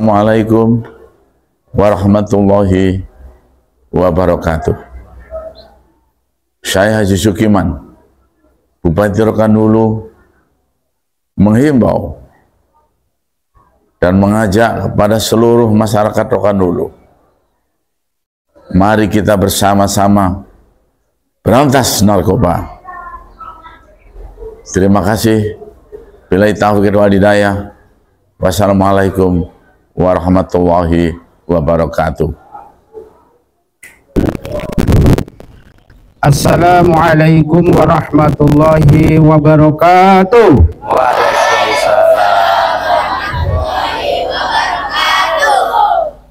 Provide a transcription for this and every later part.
Assalamualaikum warahmatullahi wabarakatuh. Saya Haji Sukiman, Bupati Rokan-Hulu, menghimbau dan mengajak kepada seluruh masyarakat Rokan-Hulu, mari kita bersama-sama berantas narkoba. Terima kasih. Billahi taufiq wal hidayah. Wassalamualaikum warahmatullahi wabarakatuh. Assalamualaikum warahmatullahi wabarakatuh.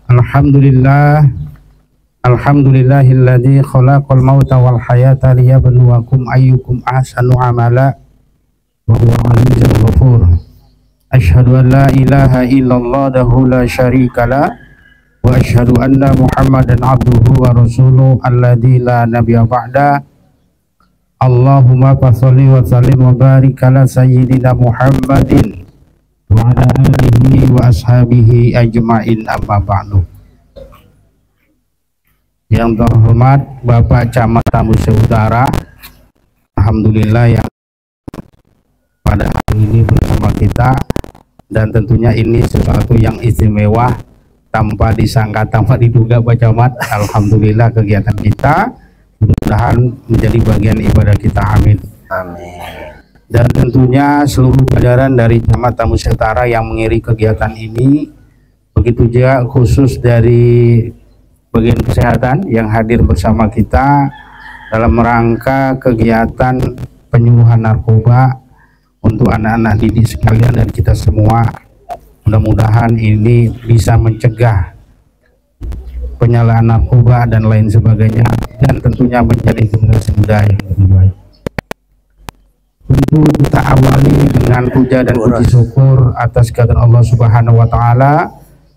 Alhamdulillah. Alhamdulillahilladzi khalaqal mauta wal hayata liyabluwakum ayyukum ahsanu amala wa huwa al-azizul ghafur. Asyhadu an la ilaha illallah dahu la syarikalah wa asyhadu anna Muhammadan abduhu wa rasuluhu alladzi la nabiyya ba'da. Allahumma fasholli wa sallim wa barik ala sayyidina Muhammadin wa ala alihi wa ashabihi ajma'in, amma ba'du. Yang terhormat Bapak Camat Tambusih Utara, alhamdulillah yang pada hari ini bersama kita, dan tentunya ini sesuatu yang istimewa tanpa disangka, tanpa diduga Pak Camat. Alhamdulillah kegiatan kita mudah-mudahan menjadi bagian ibadah kita, amin. Amin. Dan tentunya seluruh jajaran dari Camat Tambusih Utara yang mengiringi kegiatan ini, begitu juga khusus dari bagian kesehatan yang hadir bersama kita dalam rangka kegiatan penyuluhan narkoba untuk anak-anak didik sekalian dan kita semua. Mudah-mudahan ini bisa mencegah penyalahgunaan narkoba dan lain sebagainya, dan tentunya menjadi generasi muda yang lebih baik. Tentu kita awali dengan puja dan puji syukur atas kehadiran Allah Subhanahu wa taala.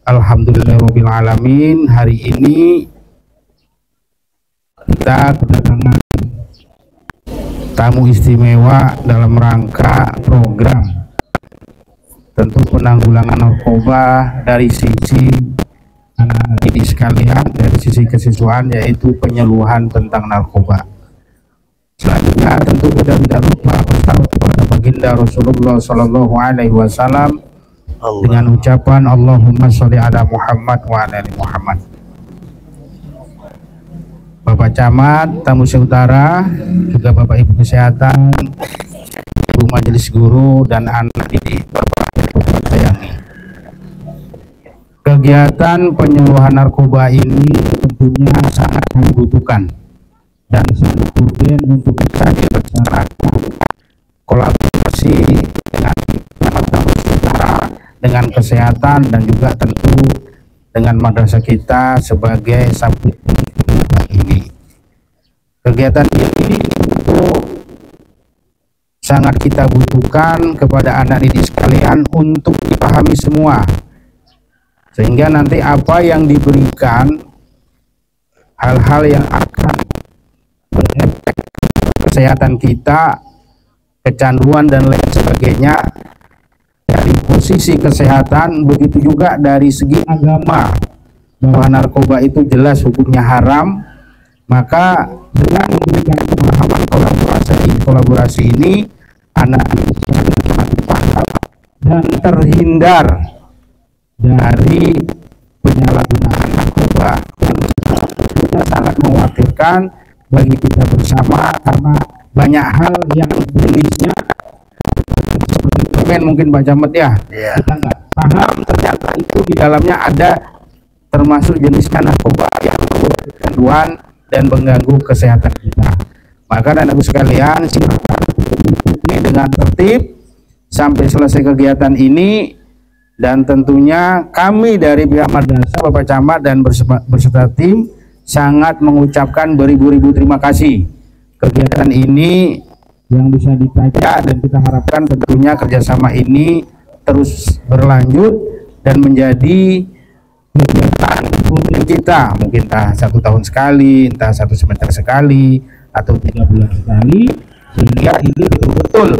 Alhamdulillahirabbil alamin. Hari ini kita kedatangan tamu istimewa dalam rangka program tentu penanggulangan narkoba dari sisi anak-anak didik sekalian, dari sisi kesiswaan, yaitu penyuluhan tentang narkoba. Selanjutnya tentu kita tidak lupa bersalawat kepada baginda Rasulullah Shallallahu Alaihi Wasallam dengan ucapan Allahumma sholli ala Muhammad wa ala ali Muhammad. Bapak Camat Tambusih Utara, juga Bapak Ibu Kesehatan, Ibu Majelis Guru, dan anak didik Bapak sayangi. Kegiatan penyuluhan narkoba ini tentunya sangat membutuhkan dan sangat urgen untuk bisa dilaksanakan kolaborasi dengan Camat Tambusih Utara, dengan kesehatan, dan juga tentu dengan madrasah kita sebagai sabtu ini. Kegiatan ini tentu sangat kita butuhkan kepada anak didik sekalian untuk dipahami semua, sehingga nanti apa yang diberikan, hal-hal yang akan berefek kesehatan kita, kecanduan dan lain sebagainya, dari posisi kesehatan, begitu juga dari segi agama, bahwa narkoba itu jelas hukumnya haram. Maka dengan memberikan pemahaman kolaborasi ini, anak paham dan terhindar dari penyalahgunaan narkoba yang sangat mengkhawatirkan bagi kita bersama, karena banyak hal yang jenisnya mungkin Pak Camat ya, kita nggak paham ternyata itu di dalamnya ada termasuk jenisnya narkoba yang membuat kecanduan dan mengganggu kesehatan kita. Maka anak-anakku sekalian, silakan ikuti dengan tertib sampai selesai kegiatan ini, dan tentunya kami dari pihak madrasah, Bapak Camat dan berserta tim sangat mengucapkan beribu-ribu terima kasih. Kegiatan ini yang bisa dibaca, dan kita harapkan tentunya kerjasama ini terus berlanjut dan menjadi kegiatan rutin kita, mungkin entah 1 tahun sekali, entah 1 semester sekali, atau 3 bulan sekali, sehingga ini betul-betul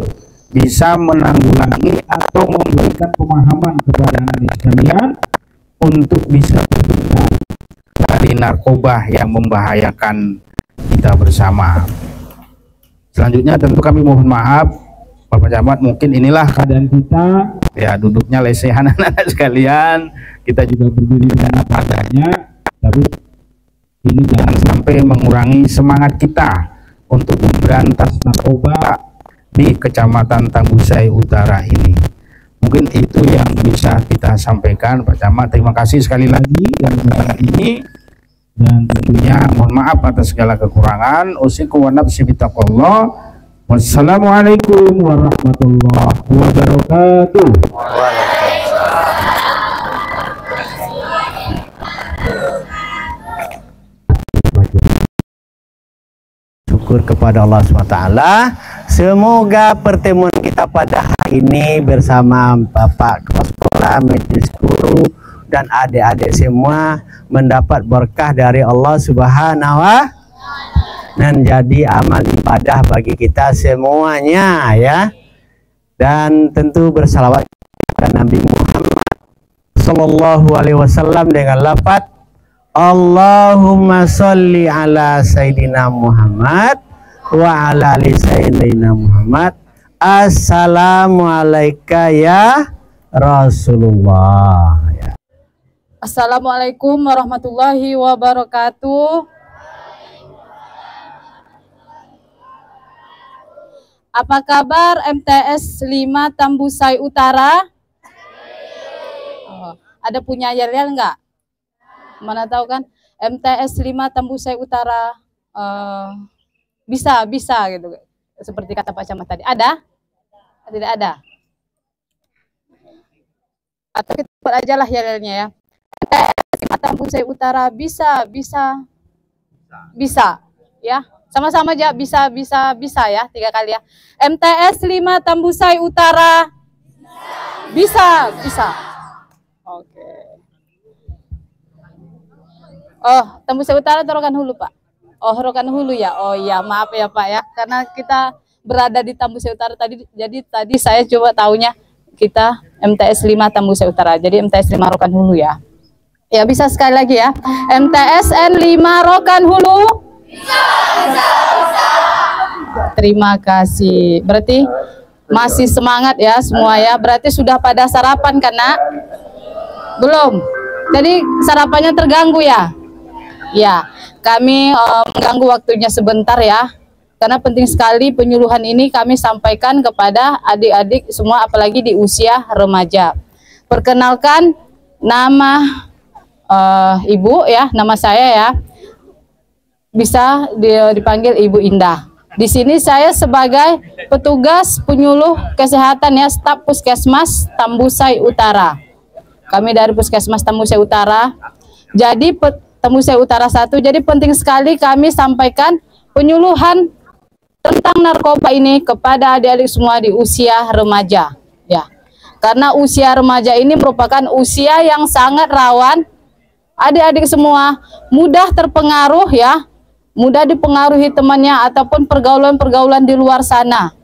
bisa menanggulangi atau memberikan pemahaman kepada anak sekalian untuk bisa terhindar dari narkoba yang membahayakan kita bersama. Selanjutnya tentu kami mohon maaf Bapak Camat, mungkin inilah keadaan kita ya, duduknya lesehan anak-anak sekalian, kita juga berdiri dengan apa adanya, tapi ini jangan sampai mengurangi semangat kita untuk memberantas narkoba di Kecamatan Tambusai Utara ini. Mungkin itu yang bisa kita sampaikan Pak Camat. Terima kasih sekali lagi dalam kesempatan ini, dan tentunya mohon maaf atas segala kekurangan. Usikum wa nafsi bittaqwallah. Wassalamualaikum warahmatullahi wabarakatuh. Syukur kepada Allah SWT. Semoga pertemuan kita pada hari ini bersama Bapak Kepala Sekolah, majelis guru, dan adik-adik semua mendapat berkah dari Allah Subhanahu wa Ta'ala dan jadi amal ibadah bagi kita semuanya ya. Dan tentu bersalawat kepada Nabi Muhammad Sallallahu Alaihi Wasallam dengan lafaz Allahumma sholli ala Sayyidina Muhammad wa ala ali Sayyidina Muhammad. Assalamualaikum ya Rasulullah. Assalamualaikum warahmatullahi wabarakatuh. Apa kabar MTS 5 Tambusai Utara? Oh, ada punya yel-yel enggak? Mana tahu kan? MTS 5 Tambusai Utara bisa gitu. Seperti kata Pak Camat tadi. Ada? Tidak ada? Atau kita buat aja lah yel-yelnya ya. MTS 5 Tambusai Utara bisa ya. Sama-sama aja bisa ya, 3 kali ya. MTS 5 Tambusai Utara bisa. Oke. Oh, Tambusai Utara atau Rokan Hulu, Pak? Oh, Rokan Hulu ya. Oh iya, maaf ya Pak ya, karena kita berada di Tambusai Utara tadi, jadi tadi saya coba taunya kita MTS 5 Tambusai Utara. Jadi MTS 5 Rokan Hulu ya. Ya, bisa sekali lagi ya. MTSN 5 Rokan Hulu. Bisa. Terima kasih. Berarti masih semangat ya semua ya. Berarti sudah pada sarapan kan, Nak? Belum. Jadi sarapannya terganggu ya? Ya, kami mengganggu waktunya sebentar ya. Karena penting sekali penyuluhan ini kami sampaikan kepada adik-adik semua, apalagi di usia remaja. Perkenalkan, nama Ibu ya, nama saya ya. Bisa dipanggil Ibu Indah. Di sini saya sebagai petugas penyuluh kesehatan ya, staf Puskesmas Tambusai Utara. Kami dari Puskesmas Tambusai Utara. Jadi Tambusai Utara 1. Jadi penting sekali kami sampaikan penyuluhan tentang narkoba ini kepada adik-adik semua di usia remaja ya. Karena usia remaja ini merupakan usia yang sangat rawan. Adik-adik semua mudah terpengaruh ya. Mudah dipengaruhi temannya ataupun pergaulan-pergaulan di luar sana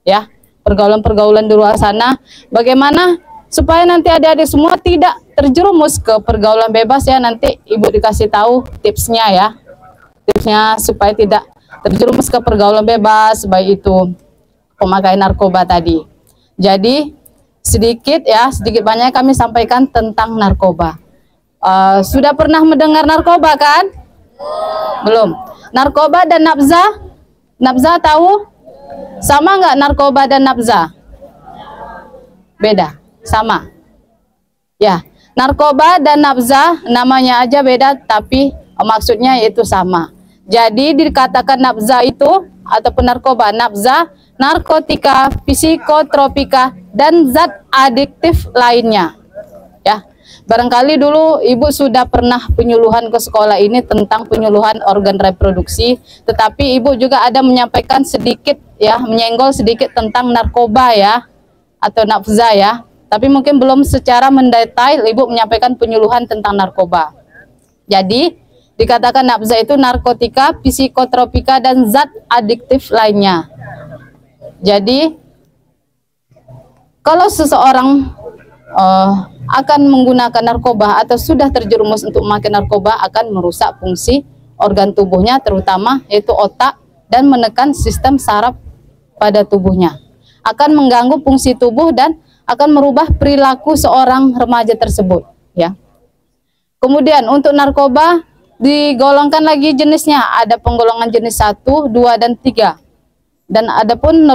ya, pergaulan-pergaulan di luar sana. Bagaimana supaya nanti adik-adik semua tidak terjerumus ke pergaulan bebas ya, nanti Ibu dikasih tahu tipsnya ya, tipsnya supaya tidak terjerumus ke pergaulan bebas, baik itu pemakaian narkoba tadi. Jadi sedikit banyak kami sampaikan tentang narkoba. Sudah pernah mendengar narkoba kan? Belum. Narkoba dan nafza, nafza tahu? Sama nggak narkoba dan nafza? Beda, sama. Ya, narkoba dan nafza namanya aja beda, tapi maksudnya yaitu sama. Jadi dikatakan nafza itu ataupun narkoba, nafza, narkotika, psikotropika, dan zat adiktif lainnya. Ya. Barangkali dulu Ibu sudah pernah penyuluhan ke sekolah ini tentang penyuluhan organ reproduksi, tetapi Ibu juga ada menyampaikan sedikit ya, menyenggol sedikit tentang narkoba ya, atau nafza ya. Tapi mungkin belum secara mendetail Ibu menyampaikan penyuluhan tentang narkoba. Jadi dikatakan nafza itu narkotika, psikotropika, dan zat adiktif lainnya. Jadi kalau seseorang akan menggunakan narkoba atau sudah terjerumus untuk memakai narkoba akan merusak fungsi organ tubuhnya, terutama yaitu otak, dan menekan sistem saraf pada tubuhnya. Akan mengganggu fungsi tubuh dan akan merubah perilaku seorang remaja tersebut, ya. Kemudian untuk narkoba digolongkan lagi jenisnya, ada penggolongan jenis 1, 2, dan 3. Dan adapun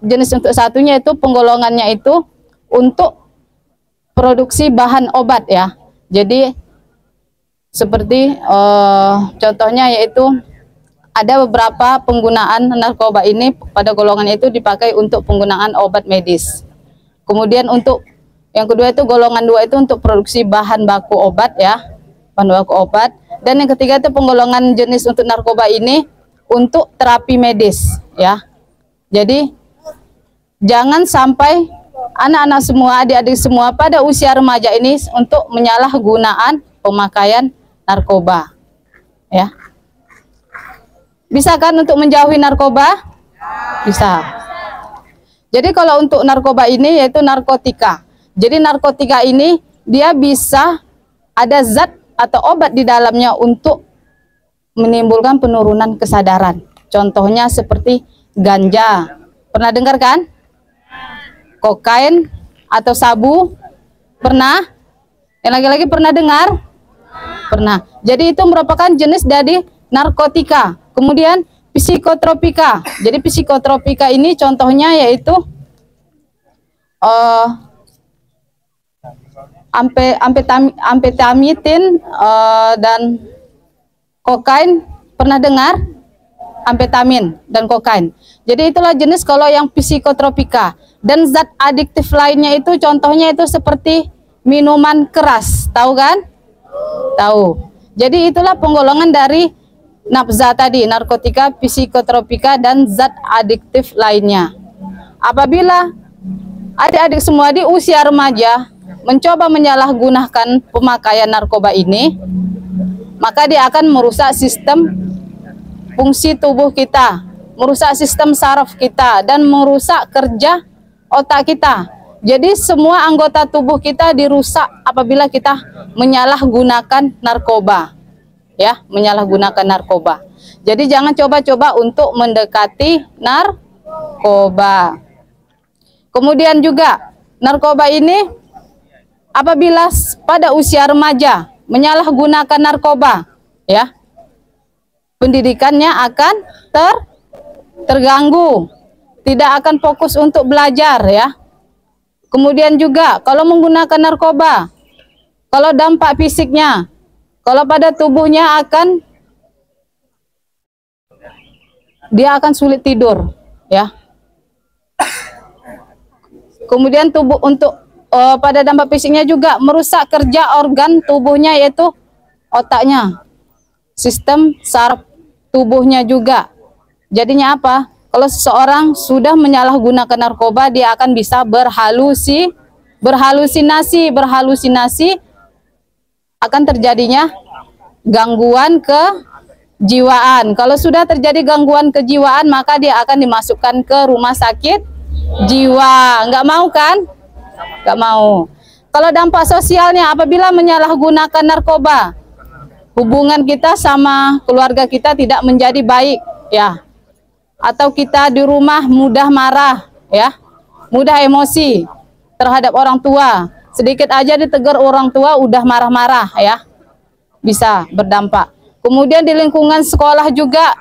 jenis untuk satunya itu penggolongannya itu untuk produksi bahan obat, ya. Jadi seperti contohnya yaitu ada beberapa penggunaan narkoba ini pada golongan itu dipakai untuk penggunaan obat medis. Kemudian untuk yang kedua itu golongan 2 itu untuk produksi bahan baku obat, ya, bahan baku obat. Dan yang ketiga itu penggolongan jenis untuk narkoba ini untuk terapi medis, ya. Jadi jangan sampai anak-anak semua, adik-adik semua pada usia remaja ini untuk menyalahgunaan pemakaian narkoba, ya. Bisa kan untuk menjauhi narkoba? Bisa. Jadi kalau untuk narkoba ini yaitu narkotika. Jadi narkotika ini dia bisa ada zat atau obat di dalamnya untuk menimbulkan penurunan kesadaran. Contohnya seperti ganja. Pernah dengar kan? Kokain atau sabu, pernah? Yang lagi-lagi pernah dengar? Pernah. Jadi itu merupakan jenis dari narkotika. Kemudian psikotropika. Jadi psikotropika ini contohnya yaitu amfetamin dan kokain. Pernah dengar? Amfetamin dan kokain. Jadi itulah jenis kalau yang psikotropika. Dan zat adiktif lainnya itu contohnya itu seperti minuman keras, tahu kan? Tahu. Jadi itulah penggolongan dari nafza tadi, narkotika, psikotropika, dan zat adiktif lainnya. Apabila adik-adik semua di usia remaja mencoba menyalahgunakan pemakaian narkoba ini, maka dia akan merusak sistem fungsi tubuh kita, merusak sistem saraf kita, dan merusak kerja otak kita. Jadi semua anggota tubuh kita dirusak apabila kita menyalahgunakan narkoba, ya, menyalahgunakan narkoba. Jadi jangan coba-coba untuk mendekati narkoba. Kemudian juga narkoba ini apabila pada usia remaja menyalahgunakan narkoba, ya, pendidikannya akan terganggu, tidak akan fokus untuk belajar, ya. Kemudian juga kalau menggunakan narkoba, kalau dampak fisiknya, kalau pada tubuhnya dia akan sulit tidur, ya. Kemudian tubuh untuk pada dampak fisiknya juga merusak kerja organ tubuhnya yaitu otaknya, sistem saraf tubuhnya juga. Jadinya apa? Kalau seseorang sudah menyalahgunakan narkoba, dia akan bisa berhalusinasi, akan terjadinya gangguan kejiwaan. Kalau sudah terjadi gangguan kejiwaan, maka dia akan dimasukkan ke rumah sakit jiwa. Nggak mau kan? Nggak mau. Kalau dampak sosialnya apabila menyalahgunakan narkoba, hubungan kita sama keluarga kita tidak menjadi baik, ya. Atau kita di rumah mudah marah, ya, mudah emosi terhadap orang tua. Sedikit aja ditegur orang tua udah marah-marah, ya, bisa berdampak. Kemudian di lingkungan sekolah juga,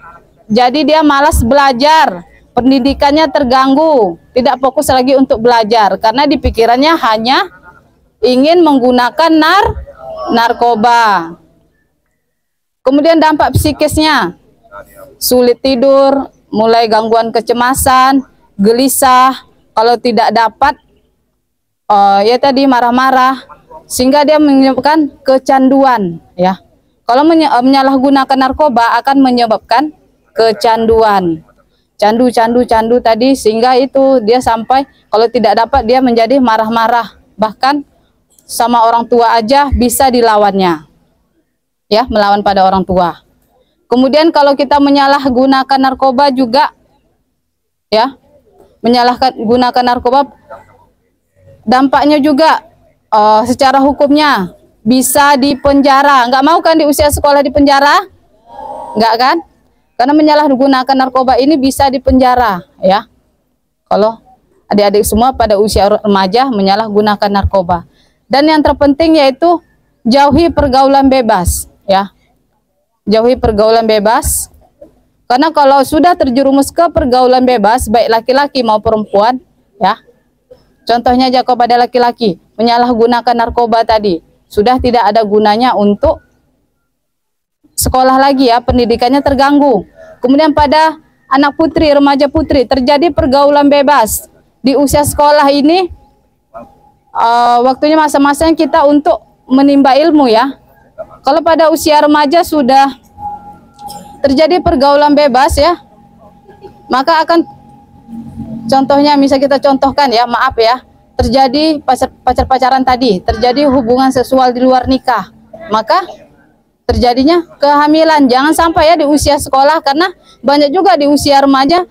jadi dia malas belajar, pendidikannya terganggu, tidak fokus lagi untuk belajar karena di pikirannya hanya ingin menggunakan narkoba. Kemudian dampak psikisnya, sulit tidur, mulai gangguan kecemasan, gelisah, kalau tidak dapat, ya tadi marah-marah, sehingga dia menyebabkan kecanduan, ya. Kalau menyalahgunakan narkoba akan menyebabkan kecanduan, candu tadi, sehingga itu dia sampai kalau tidak dapat dia menjadi marah-marah, bahkan sama orang tua aja bisa dilawannya, ya, melawan pada orang tua. Kemudian kalau kita menyalahgunakan narkoba juga, ya, menyalahgunakan narkoba, dampaknya juga secara hukumnya bisa dipenjara. Nggak mau kan di usia sekolah dipenjara? Nggak kan? Karena menyalahgunakan narkoba ini bisa dipenjara, ya. Kalau adik-adik semua pada usia remaja menyalahgunakan narkoba. Dan yang terpenting yaitu jauhi pergaulan bebas, ya. Jauhi pergaulan bebas. Karena kalau sudah terjerumus ke pergaulan bebas, baik laki-laki maupun perempuan, ya. Contohnya aja kepada laki-laki, menyalahgunakan narkoba tadi, sudah tidak ada gunanya untuk sekolah lagi, ya, pendidikannya terganggu. Kemudian pada anak putri, remaja putri, terjadi pergaulan bebas di usia sekolah ini, waktunya masa-masanya kita untuk menimba ilmu, ya. Kalau pada usia remaja sudah terjadi pergaulan bebas, ya, maka akan, contohnya misal kita contohkan, ya, maaf ya, terjadi pacar-pacaran tadi, terjadi hubungan seksual di luar nikah, maka terjadinya kehamilan. Jangan sampai, ya, di usia sekolah, karena banyak juga di usia remaja,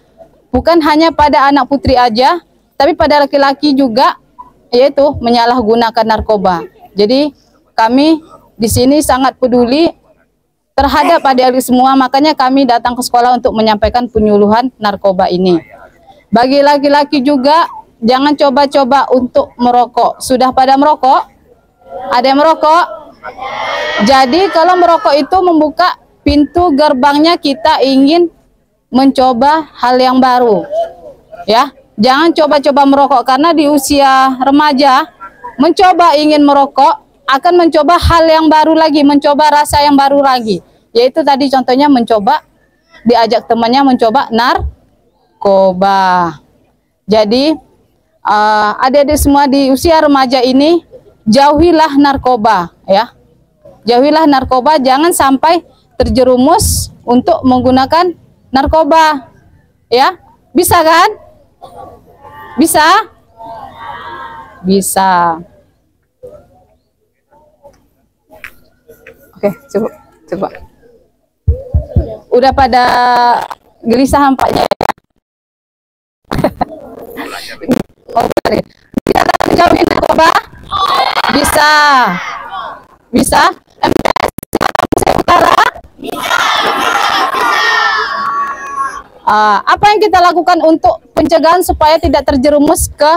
bukan hanya pada anak putri aja, tapi pada laki-laki juga, yaitu menyalahgunakan narkoba. Jadi kami di sini sangat peduli terhadap adik-adik semua, makanya kami datang ke sekolah untuk menyampaikan penyuluhan narkoba ini. Bagi laki-laki juga, jangan coba-coba untuk merokok. Sudah pada merokok? Ada yang merokok? Jadi kalau merokok itu membuka pintu gerbangnya kita ingin mencoba hal yang baru, ya. Jangan coba-coba merokok, karena di usia remaja mencoba ingin merokok akan mencoba hal yang baru lagi, mencoba rasa yang baru lagi, yaitu tadi contohnya mencoba, diajak temannya mencoba narkoba. Jadi adik-adik semua di usia remaja ini, jauhilah narkoba, ya. Jauhilah narkoba, jangan sampai terjerumus untuk menggunakan narkoba, ya. Bisa kan? Bisa? Bisa. Oke, coba. Udah pada gelisah nampaknya, ya. Oh, bisa kan menjauhi narkoba? Bisa. Bisa? Utara? Apa yang kita lakukan untuk pencegahan supaya tidak terjerumus ke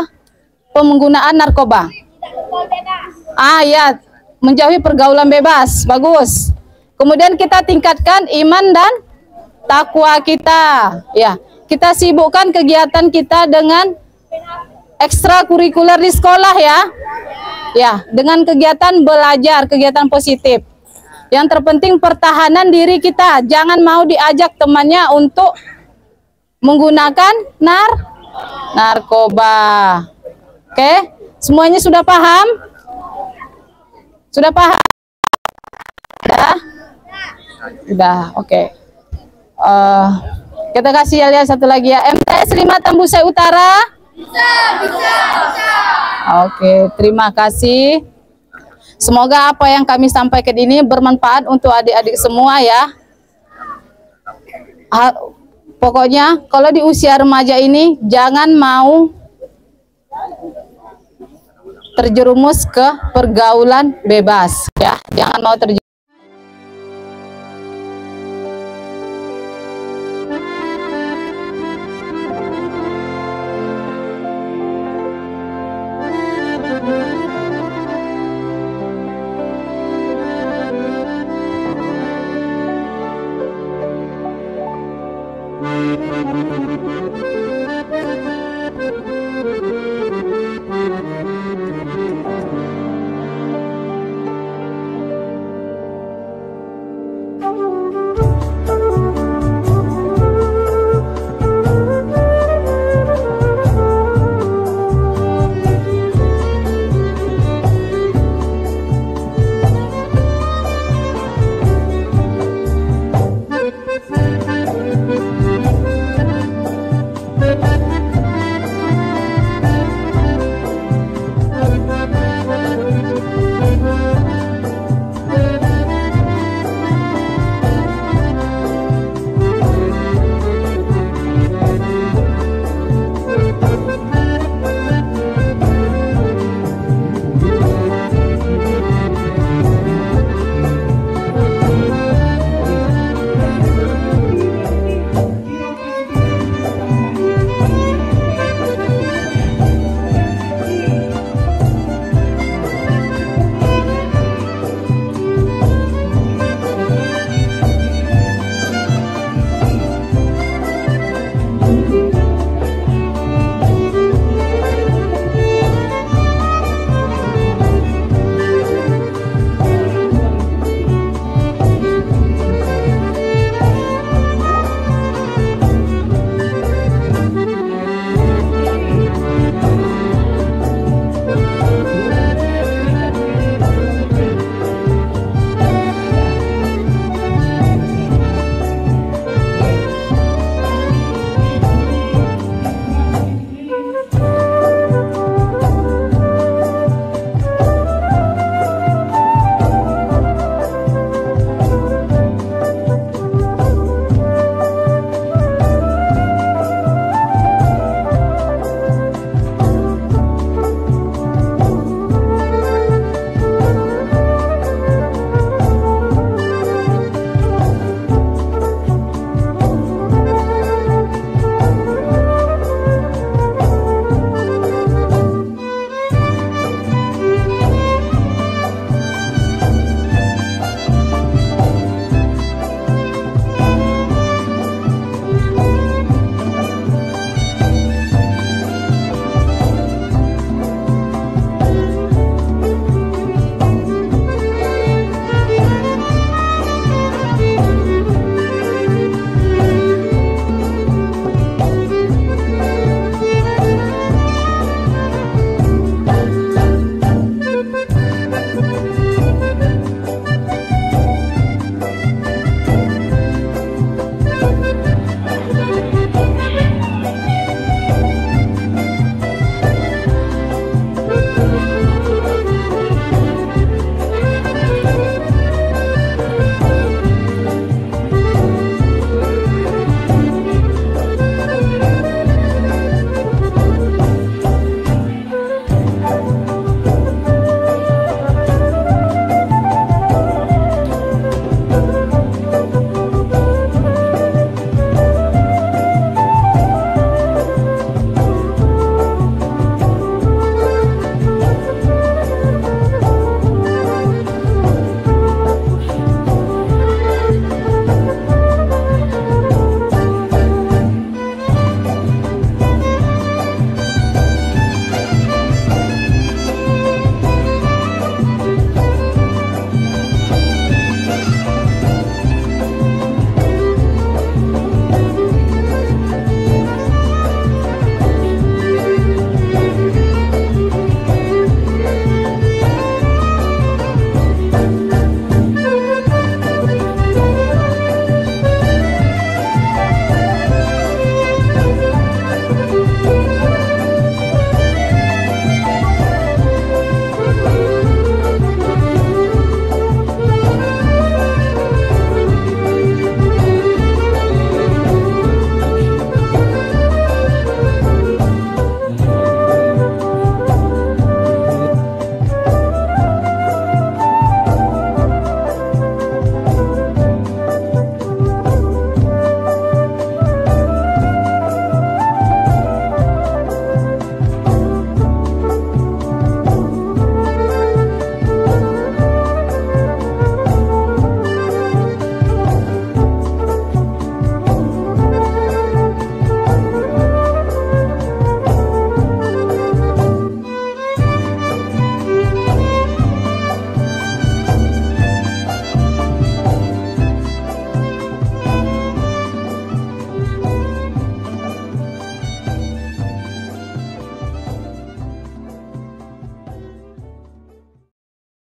penggunaan narkoba? Ya, menjauhi pergaulan bebas, bagus. Kemudian kita tingkatkan iman dan takwa kita, ya. Kita sibukkan kegiatan kita dengan ekstrakurikuler di sekolah, ya. Ya, dengan kegiatan belajar, kegiatan positif. Yang terpenting pertahanan diri kita, jangan mau diajak temannya untuk menggunakan narkoba. Oke, semuanya sudah paham? Sudah paham? Udah, oke. Kita kasih ya, lihat satu lagi, ya. MTS 5 Tambusai Utara. Bisa. Oke, terima kasih. Semoga apa yang kami sampaikan ini bermanfaat untuk adik-adik semua, ya. Pokoknya kalau di usia remaja ini jangan mau terjerumus ke pergaulan bebas, ya. Jangan mau terjerumus